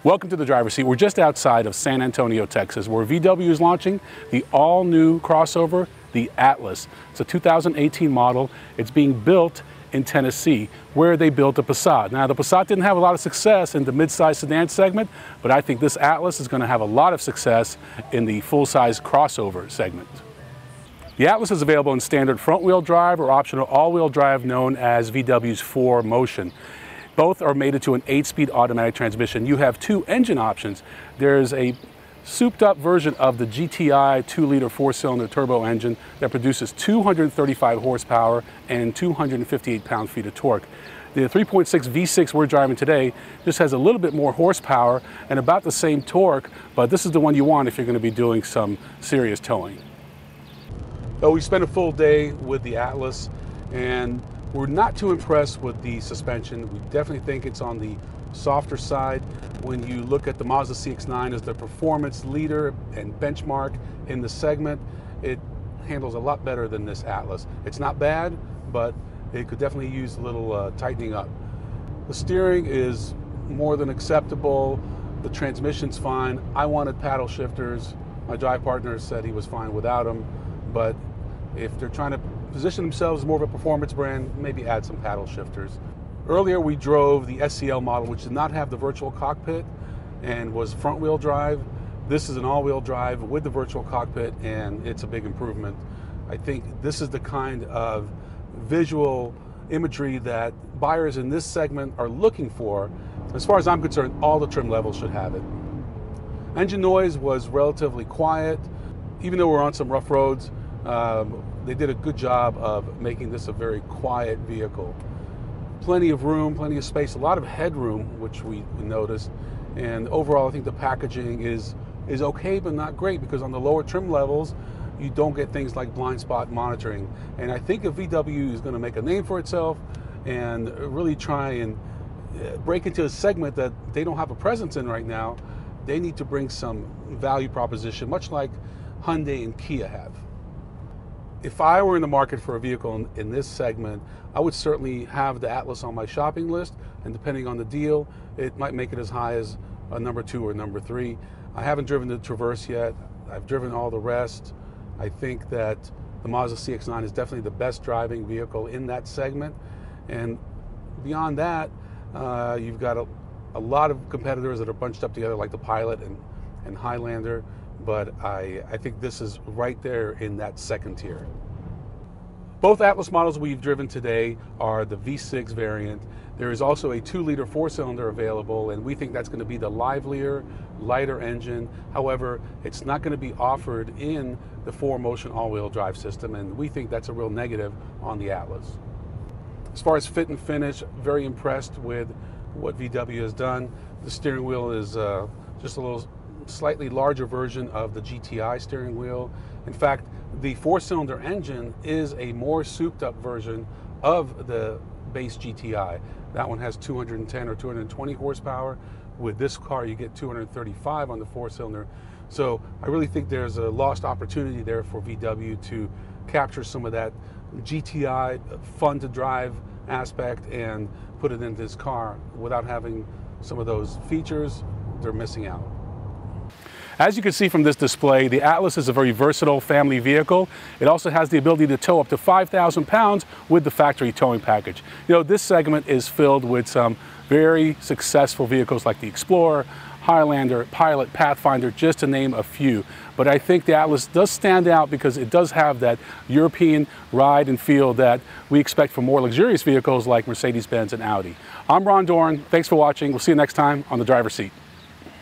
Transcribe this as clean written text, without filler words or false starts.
Welcome to the driver's seat. We're just outside of San Antonio, Texas, where VW is launching the all-new crossover, the Atlas. It's a 2018 model. It's being built in Tennessee, where they built the Passat. Now, the Passat didn't have a lot of success in the mid-size sedan segment, but I think this Atlas is going to have a lot of success in the full-size crossover segment. The Atlas is available in standard front-wheel drive or optional all-wheel drive known as VW's 4Motion. Both are mated to an 8-speed automatic transmission. You have two engine options. There's a souped-up version of the GTI 2-liter 4-cylinder turbo engine that produces 235 horsepower and 258 pound-feet of torque. The 3.6 V6 we're driving today just has a little bit more horsepower and about the same torque, but this is the one you want if you're going to be doing some serious towing. So we spent a full day with the Atlas, and we're not too impressed with the suspension. We definitely think it's on the softer side. When you look at the Mazda CX-9 as the performance leader and benchmark in the segment, it handles a lot better than this Atlas. It's not bad, but it could definitely use a little tightening up. The steering is more than acceptable. The transmission's fine. I wanted paddle shifters. My drive partner said he was fine without them, but if they're trying to position themselves as more of a performance brand, maybe add some paddle shifters. Earlier we drove the SCL model, which did not have the virtual cockpit and was front-wheel drive. This is an all-wheel drive with the virtual cockpit, and it's a big improvement. I think this is the kind of visual imagery that buyers in this segment are looking for. As far as I'm concerned, all the trim levels should have it. Engine noise was relatively quiet. Even though we're on some rough roads, they did a good job of making this a very quiet vehicle. Plenty of room, plenty of space, a lot of headroom, which we noticed. And overall, I think the packaging is okay, but not great, because on the lower trim levels, you don't get things like blind spot monitoring. And I think if VW is going to make a name for itself and really try and break into a segment that they don't have a presence in right now, they need to bring some value proposition, much like Hyundai and Kia have. If I were in the market for a vehicle in this segment, I would certainly have the Atlas on my shopping list, and depending on the deal, it might make it as high as a number 2 or number 3. I haven't driven the Traverse yet. I've driven all the rest. I think that the Mazda CX-9 is definitely the best driving vehicle in that segment. And beyond that, you've got a lot of competitors that are bunched up together, like the Pilot and Highlander. But I think this is right there in that second tier. Both Atlas models we've driven today are the V6 variant. There is also a 2-liter 4-cylinder available, and we think that's going to be the livelier, lighter engine. However, it's not going to be offered in the 4Motion all-wheel drive system, and we think that's a real negative on the Atlas. As far as fit and finish, very impressed with what VW has done. The steering wheel is just a little slightly larger version of the GTI steering wheel. In fact, the 4-cylinder engine is a more souped-up version of the base GTI. That one has 210 or 220 horsepower. With this car, you get 235 on the 4-cylinder. So I really think there's a lost opportunity there for VW to capture some of that GTI fun-to-drive aspect and put it into this car. Without having some of those features, they're missing out. As you can see from this display, the Atlas is a very versatile family vehicle. It also has the ability to tow up to 5,000 pounds with the factory towing package. You know, this segment is filled with some very successful vehicles like the Explorer, Highlander, Pilot, Pathfinder, just to name a few. But I think the Atlas does stand out because it does have that European ride and feel that we expect from more luxurious vehicles like Mercedes-Benz and Audi. I'm Ron Doran. Thanks for watching. We'll see you next time on The Driver's Seat.